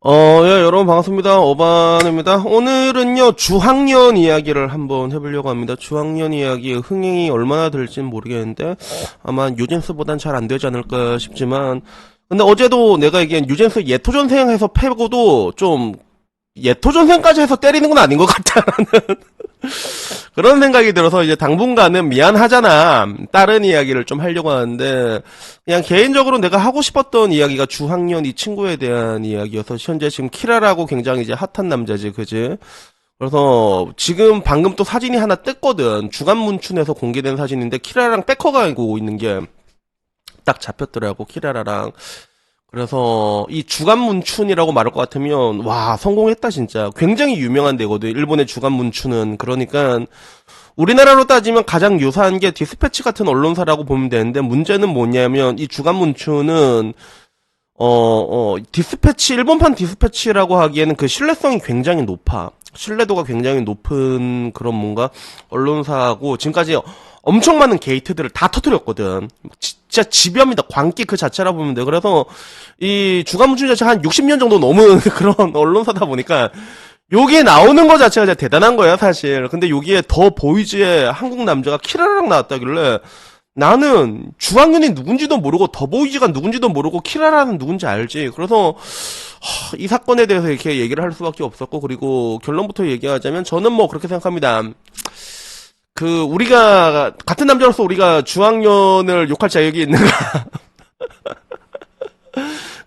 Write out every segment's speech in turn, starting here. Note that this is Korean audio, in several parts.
예, 여러분 반갑습니다. 어반입니다. 오늘은요, 주학년 이야기를 한번 해보려고 합니다. 주학년 이야기 흥행이 얼마나 될지는 모르겠는데, 아마 유젠스보단 잘 안 되지 않을까 싶지만, 근데 어제도 내가 얘기한 유젠스 예토전생 해서 패고도 좀, 예토전생까지 해서 때리는 건 아닌 것 같다라는 그런 생각이 들어서 이제 당분간은 미안하잖아. 다른 이야기를 좀 하려고 하는데, 그냥 개인적으로 내가 하고 싶었던 이야기가 주학년 이 친구에 대한 이야기여서, 현재 지금 키라라고 굉장히 이제 핫한 남자지, 그지? 그래서 지금 방금 또 사진이 하나 떴거든. 주간문춘에서 공개된 사진인데, 키라랑 백허가 이고 있는 게 딱 잡혔더라고, 키라라랑. 그래서 이 주간문춘이라고 말할 것 같으면 와 성공했다 진짜. 굉장히 유명한 데거든 일본의 주간문춘은. 그러니까 우리나라로 따지면 가장 유사한 게 디스패치 같은 언론사라고 보면 되는데, 문제는 뭐냐면 이 주간문춘은 디스패치, 일본판 디스패치라고 하기에는 그 신뢰성이 굉장히 높아. 신뢰도가 굉장히 높은 그런 뭔가 언론사고, 지금까지 엄청 많은 게이트들을 다 터뜨렸거든. 진짜 집요합니다. 광기 그 자체라 보면 돼. 그래서 이 주간문춘 자체가 한 60년 정도 넘은 그런 언론사다 보니까 여기에 나오는 거 자체가 진짜 대단한 거야, 사실. 근데 여기에 더 보이즈의 한국 남자가 키라라랑 나왔다길래 나는 주학년이 누군지도 모르고 더보이즈가 누군지도 모르고 키라라는 누군지 알지. 그래서 이 사건에 대해서 이렇게 얘기를 할 수밖에 없었고, 그리고 결론부터 얘기하자면 저는 뭐 그렇게 생각합니다. 우리가 같은 남자로서 우리가 주학년을 욕할 자격이 있는가?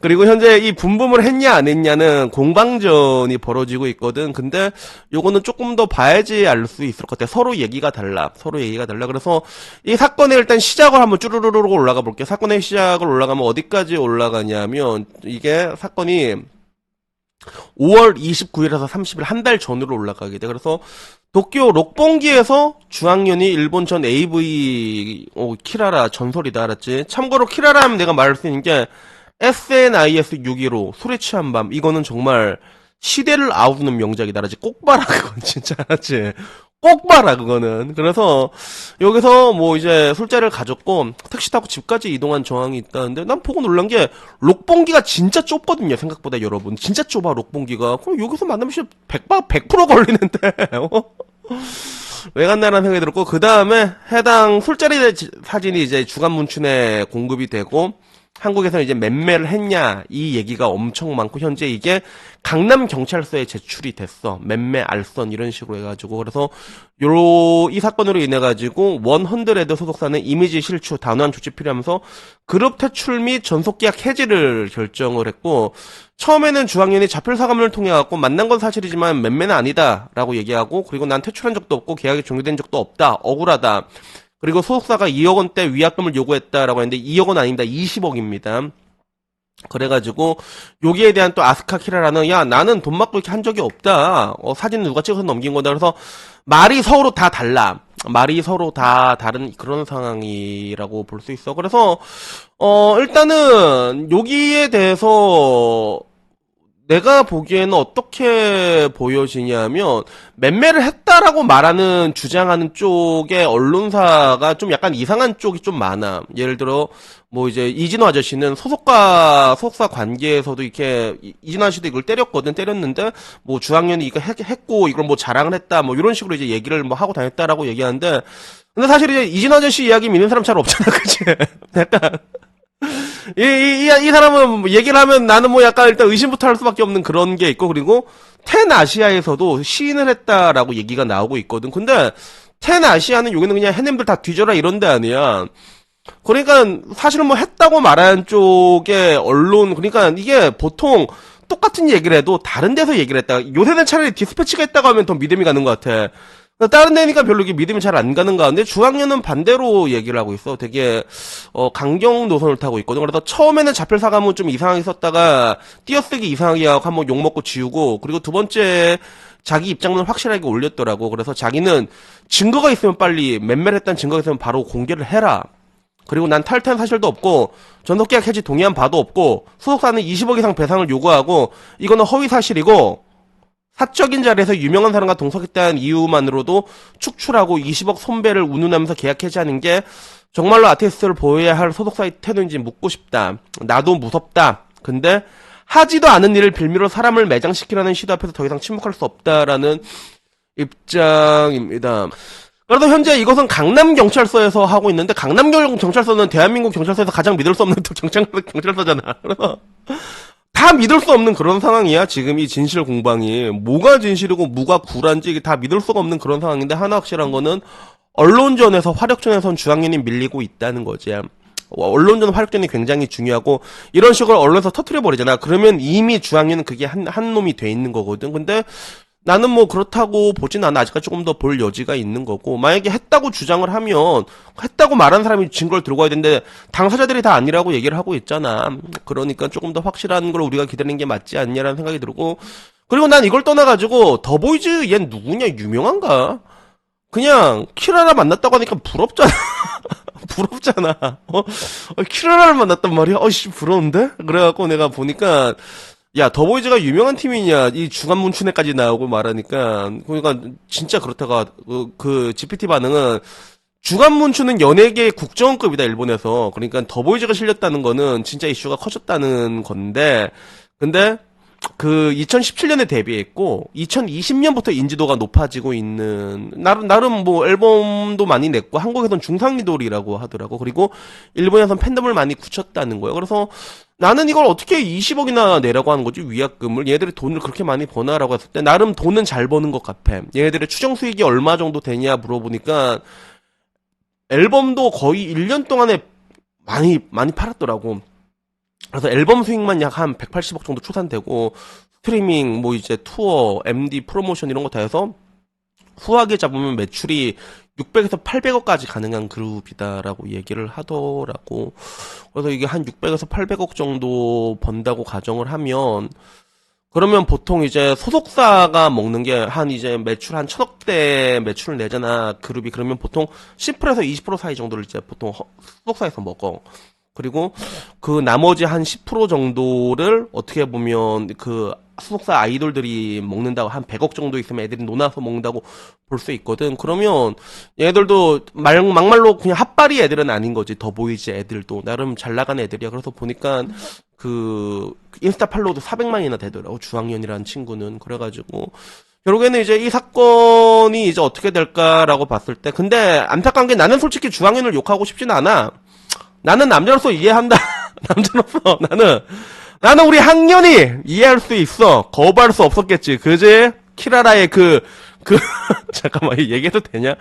그리고 현재 이 분분을 했냐 안 했냐는 공방전이 벌어지고 있거든. 근데 요거는 조금 더 봐야지 알 수 있을 것 같아. 서로 얘기가 달라. 서로 얘기가 달라. 그래서 이 사건의 일단 시작을 한번 쭈루루루 올라가 볼게요. 사건의 시작을 올라가면 어디까지 올라가냐면, 이게 사건이 5월 29일에서 30일 한 달 전으로 올라가게 돼. 그래서 도쿄 록봉기에서 주학년이 일본 전 AV 키라라 전설이다, 알았지? 참고로 키라라 하면 내가 말할 수 있는 게 SNIS 615 술에 취한 밤, 이거는 정말 시대를 아우르는 명작이다, 알았지? 꼭 봐라 그건 진짜, 알았지? 꼭 봐라 그거는. 그래서 여기서 뭐 이제 술자리를 가졌고 택시 타고 집까지 이동한 정황이 있다는데, 난 보고 놀란 게 록봉기가 진짜 좁거든요, 생각보다. 여러분 진짜 좁아 록봉기가. 그럼 여기서 만나면 100% 걸리는데 왜 갔나라는 생각이 들었고, 그 다음에 해당 술자리 사진이 이제 주간문춘에 공급이 되고, 한국에서 이제 맴매를 했냐 이 얘기가 엄청 많고, 현재 이게 강남경찰서에 제출이 됐어. 맴매 알선 이런 식으로 해가지고. 그래서 이 사건으로 인해 가지고 원헌드레드 소속사는 이미지 실추 단호한 조치 필요하면서 그룹 퇴출 및 전속계약 해지를 결정을 했고, 처음에는 주학년이 자필 사과문을 통해 갖고 만난 건 사실이지만 맴매는 아니다라고 얘기하고, 그리고 난 퇴출한 적도 없고 계약이 종료된 적도 없다, 억울하다. 그리고 소속사가 2억 원대 위약금을 요구했다라고 했는데 2억 원 아닙니다. 20억입니다. 그래가지고 여기에 대한 또 아스카 키라라는, 야 나는 돈 받고 이렇게 한 적이 없다. 사진 누가 찍어서 넘긴 거다. 그래서 말이 서로 다 달라. 말이 서로 다 다른 그런 상황이라고 볼 수 있어. 그래서 일단은 여기에 대해서 내가 보기에는 어떻게 보여지냐면, 맴매를 했다라고 말하는 주장하는 쪽의 언론사가 좀 약간 이상한 쪽이 좀 많아. 예를 들어 뭐 이제 이진호 아저씨는 소속사 관계에서도 이렇게, 이진호 아저씨도 이걸 때렸는데 뭐 주학년이 이거 했고 이걸 뭐 자랑을 했다 뭐 이런 식으로 이제 얘기를 뭐 하고 다녔다라고 얘기하는데, 근데 사실 이제 이진호 아저씨 이야기 믿는 사람 잘 없잖아, 그치? 약간 이 사람은 뭐 얘기를 하면 나는 뭐 약간 일단 의심부터 할 수밖에 없는 그런 게 있고, 그리고 텐 아시아에서도 시인을 했다라고 얘기가 나오고 있거든. 근데 텐 아시아는 여기는 그냥 해냄들 다 뒤져라 이런 데 아니야. 그러니까 사실은 뭐 했다고 말하는 쪽의 언론, 그러니까 이게 보통 똑같은 얘기를 해도 다른 데서 얘기를 했다. 요새는 차라리 디스패치가 했다고 하면 더 믿음이 가는 것 같아. 다른 데니까 별로 이게 믿음이 잘 안 가는 가운데, 주학년은 반대로 얘기를 하고 있어. 되게 강경 노선을 타고 있거든. 그래서 처음에는 자필 사과문 좀 이상하게 썼다가 띄어쓰기 이상하게 하고 한번 욕먹고 지우고, 그리고 두 번째 자기 입장문을 확실하게 올렸더라고. 그래서 자기는 증거가 있으면 빨리, 맴매를 했다는 증거가 있으면 바로 공개를 해라. 그리고 난 탈퇴한 사실도 없고 전속계약 해지 동의한 바도 없고 소속사는 20억 이상 배상을 요구하고 이거는 허위 사실이고, 사적인 자리에서 유명한 사람과 동석했다는 이유만으로도 축출하고 20억 손배를 운운하면서 계약 해지하는 게 정말로 아티스트를 보호해야 할 소속사의 태도인지 묻고 싶다. 나도 무섭다. 근데 하지도 않은 일을 빌미로 사람을 매장시키라는 시도 앞에서 더 이상 침묵할 수 없다라는 입장입니다. 그래도 현재 이것은 강남경찰서에서 하고 있는데, 강남경찰서는 대한민국 경찰서에서 가장 믿을 수 없는 경찰서잖아. 그래서 다 믿을 수 없는 그런 상황이야. 지금 이 진실 공방이 뭐가 진실이고 뭐가 구란지 이게 다 믿을 수가 없는 그런 상황인데, 하나 확실한 거는 언론전에서 화력전에선 주황연이 밀리고 있다는 거지. 언론전 화력전이 굉장히 중요하고, 이런 식으로 언론에서 터트려버리잖아. 그러면 이미 주황연은 그게 한 놈이 돼 있는 거거든. 근데 나는 뭐 그렇다고 보진 않아. 아직까지 조금 더 볼 여지가 있는 거고, 만약에 했다고 주장을 하면, 했다고 말한 사람이 증거를 들고 와야 되는데 당사자들이 다 아니라고 얘기를 하고 있잖아. 그러니까 조금 더 확실한 걸 우리가 기다리는 게 맞지 않냐라는 생각이 들고, 그리고 난 이걸 떠나가지고 더보이즈 얜 누구냐, 유명한가? 그냥 키라라 만났다고 하니까 부럽잖아. 부럽잖아. 키라라를 만났단 말이야. 어씨, 부러운데? 그래갖고 내가 보니까, 야, 더보이즈가 유명한 팀이냐, 이 주간문춘회까지 나오고 말하니까, 그러니까, 진짜 그렇다가, GPT 반응은, 주간문춘은 연예계 국정급이다, 일본에서. 그러니까, 더보이즈가 실렸다는 거는, 진짜 이슈가 커졌다는 건데, 근데, 2017년에 데뷔했고, 2020년부터 인지도가 높아지고 있는, 나름 뭐, 앨범도 많이 냈고, 한국에선 중상미돌이라고 하더라고. 그리고, 일본에선 팬덤을 많이 굳혔다는 거예요. 그래서, 나는 이걸 어떻게 20억이나 내라고 하는 거지, 위약금을. 얘들이 돈을 그렇게 많이 버나라고 했을 때, 나름 돈은 잘 버는 것 같아. 얘네들의 추정 수익이 얼마 정도 되냐 물어보니까, 앨범도 거의 1년 동안에 많이 팔았더라고. 그래서 앨범 수익만 약 한 180억 정도 추산되고, 스트리밍, 뭐 이제 투어, MD, 프로모션 이런 거 다 해서, 후하게 잡으면 매출이 600에서 800억까지 가능한 그룹이다라고 얘기를 하더라고. 그래서 이게 한 600에서 800억 정도 번다고 가정을 하면, 그러면 보통 이제 소속사가 먹는 게 한 이제 매출 한 1000억대 매출을 내잖아, 그룹이. 그러면 보통 10%에서 20% 사이 정도를 이제 보통 소속사에서 먹어. 그리고 그 나머지 한 10% 정도를 어떻게 보면 그 소속사 아이돌들이 먹는다고, 한 100억 정도 있으면 애들이 논아서 먹는다고 볼 수 있거든. 그러면 얘들도 막말로 그냥 핫바리 애들은 아닌 거지. 더보이즈 애들도 나름 잘 나간 애들이야. 그래서 보니까 인스타 팔로우도 400만이나 되더라고, 주황연이라는 친구는. 그래가지고 결국에는 이제 이 사건이 이제 어떻게 될까라고 봤을 때, 근데 안타까운 게, 나는 솔직히 주황연을 욕하고 싶진 않아. 나는 남자로서 이해한다. 남자로서 나는 우리 학년이 이해할 수 있어. 거부할 수 없었겠지. 그지? 키라라의 잠깐만, 얘기해도 되냐?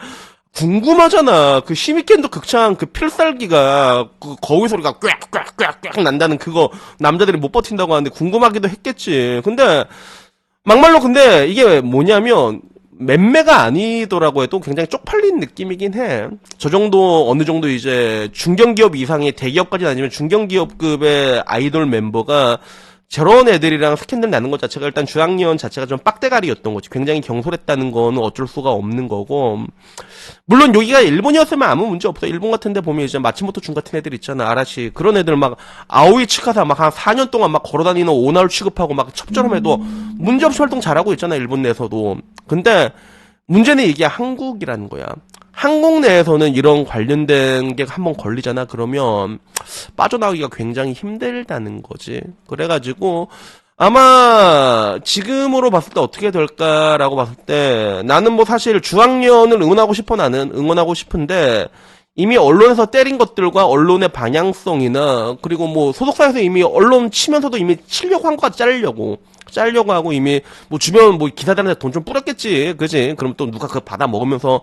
궁금하잖아. 시미켄도 극창 필살기가, 거위 소리가 꽥꽥꽥꽥 난다는 그거, 남자들이 못 버틴다고 하는데 궁금하기도 했겠지. 근데, 막말로 근데 이게 뭐냐면, 맴매가 아니더라고 해도 굉장히 쪽팔린 느낌이긴 해. 저 정도, 어느 정도 이제 중견기업 이상의 대기업까지는 아니면 중견기업급의 아이돌 멤버가 저런 애들이랑 스캔들 나는 것 자체가, 일단 주황연 자체가 좀 빡대가리였던 거지. 굉장히 경솔했다는 거는 어쩔 수가 없는 거고. 물론 여기가 일본이었으면 아무 문제 없어. 일본 같은 데 보면 이제 마치모토 준 같은 애들 있잖아. 아라시. 그런 애들 막 아오이 치카사 막 한 4년 동안 막 걸어다니는 오나울 취급하고 막 첩처럼 해도 문제없이 활동 잘하고 있잖아, 일본 내에서도. 근데 문제는 이게 한국이라는 거야. 한국 내에서는 이런 관련된 게 한번 걸리잖아. 그러면 빠져나오기가 굉장히 힘들다는 거지. 그래가지고 아마 지금으로 봤을 때 어떻게 될까라고 봤을 때, 나는 뭐 사실 주황연을 응원하고 싶어. 나는 응원하고 싶은데, 이미 언론에서 때린 것들과 언론의 방향성이나, 그리고 뭐 소속사에서 이미 언론 치면서도 이미 치려고 한 거 같아. 자르려고 하고, 이미 뭐 주변 뭐 기사들한테 돈 좀 뿌렸겠지. 그지? 그럼 또 누가 그거 받아 먹으면서,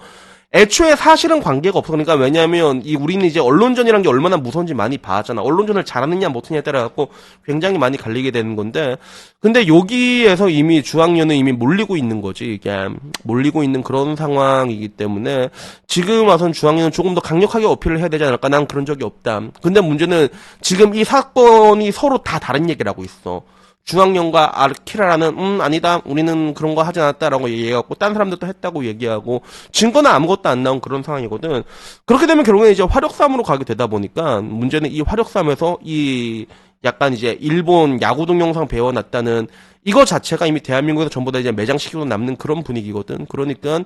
애초에 사실은 관계가 없어. 그러니까 왜냐면 우리는 이제 언론전이란 게 얼마나 무서운지 많이 봤잖아. 언론전을 잘하느냐 못하느냐에 따라 갖고 굉장히 많이 갈리게 되는 건데, 근데 여기에서 이미 주황연은 이미 몰리고 있는 거지. 이게 몰리고 있는 그런 상황이기 때문에 지금 와선 주황연은 조금 더 강력하게 어필을 해야 되지 않을까. 난 그런 적이 없다. 근데 문제는 지금 이 사건이 서로 다 다른 얘기를 하고 있어. 주황연과 아키라라는 아니다, 우리는 그런 거 하지 않았다라고 얘기해갖고 딴 사람들도 했다고 얘기하고 증거는 아무것도 안 나온 그런 상황이거든. 그렇게 되면 결국엔 이제 화력싸움으로 가게 되다 보니까, 문제는 이 화력싸움에서 이 약간 이제 일본 야구 동영상 배워놨다는 이거 자체가 이미 대한민국에서 전부 다 이제 매장시키고 남는 그런 분위기거든. 그러니까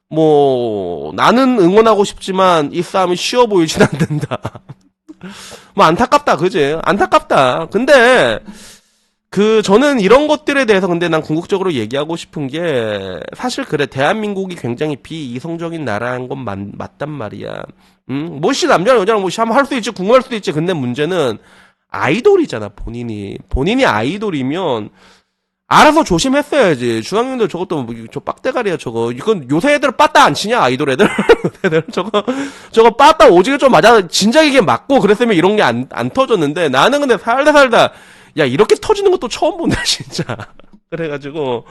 뭐 나는 응원하고 싶지만 이 싸움이 쉬워 보이진 않는다. 뭐 안타깝다, 그지? 안타깝다. 근데 저는 이런 것들에 대해서 근데 난 궁극적으로 얘기하고 싶은 게, 사실 그래, 대한민국이 굉장히 비이성적인 나라인 건 맞단 말이야. 뭐씨 남자랑 여자랑 뭐씨 한번 할 수 있지, 궁금할 수도 있지. 근데 문제는 아이돌이잖아, 본인이. 본인이 아이돌이면, 알아서 조심했어야지. 중학년들 저것도 저 빡대가리야 저거. 이건 요새 애들 빠따 안 치냐 아이돌 애들? 애들 저거 빠따 오지게 좀 맞아 진작에 맞고 그랬으면 이런 게 안 터졌는데 나는 근데 살다 야 이렇게 터지는 것도 처음 본다 진짜. 그래가지고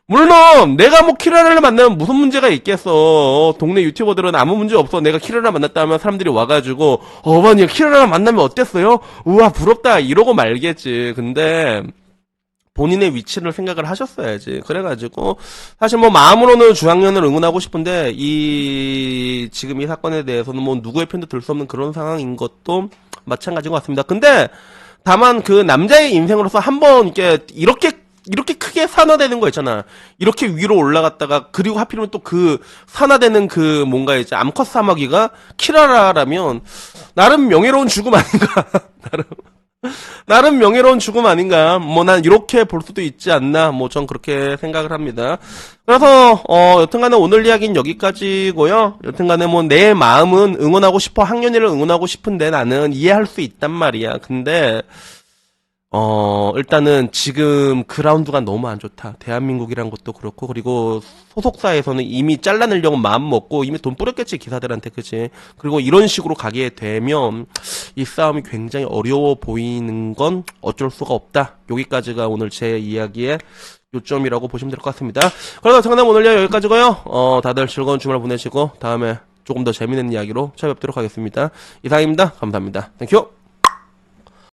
물론 내가 뭐 키라라를 만나면 무슨 문제가 있겠어. 동네 유튜버들은 아무 문제 없어. 내가 키라라 만났다 하면 사람들이 와가지고 어머니 키라라 만나면 어땠어요? 우와 부럽다 이러고 말겠지. 근데 본인의 위치를 생각을 하셨어야지. 그래가지고, 사실 뭐 마음으로는 주학년을 응원하고 싶은데, 지금 이 사건에 대해서는 뭐 누구의 편도 들 수 없는 그런 상황인 것도 마찬가지인 것 같습니다. 근데, 다만 그 남자의 인생으로서 한번 이렇게 크게 산화되는 거 있잖아. 이렇게 위로 올라갔다가, 그리고 하필이면 또 그 산화되는 그 뭔가 이제 암컷 사마귀가 키라라라면, 나름 명예로운 죽음 아닌가. 나름 명예로운 죽음 아닌가. 뭐 난 이렇게 볼 수도 있지 않나. 뭐 전 그렇게 생각을 합니다. 그래서 여튼간에 오늘 이야기는 여기까지고요. 여튼간에 뭐 내 마음은 응원하고 싶어. 학년이를 응원하고 싶은데 나는 이해할 수 있단 말이야. 근데 일단은 지금 그라운드가 너무 안 좋다. 대한민국이란 것도 그렇고, 그리고 소속사에서는 이미 잘라내려고 마음 먹고 이미 돈 뿌렸겠지, 기사들한테, 그치? 그리고 이런 식으로 가게 되면 이 싸움이 굉장히 어려워 보이는 건 어쩔 수가 없다. 여기까지가 오늘 제 이야기의 요점이라고 보시면 될 것 같습니다. 그래서 청남 오늘 여기까지고요. 다들 즐거운 주말 보내시고 다음에 조금 더 재밌는 이야기로 찾아뵙도록 하겠습니다. 이상입니다. 감사합니다. 땡큐!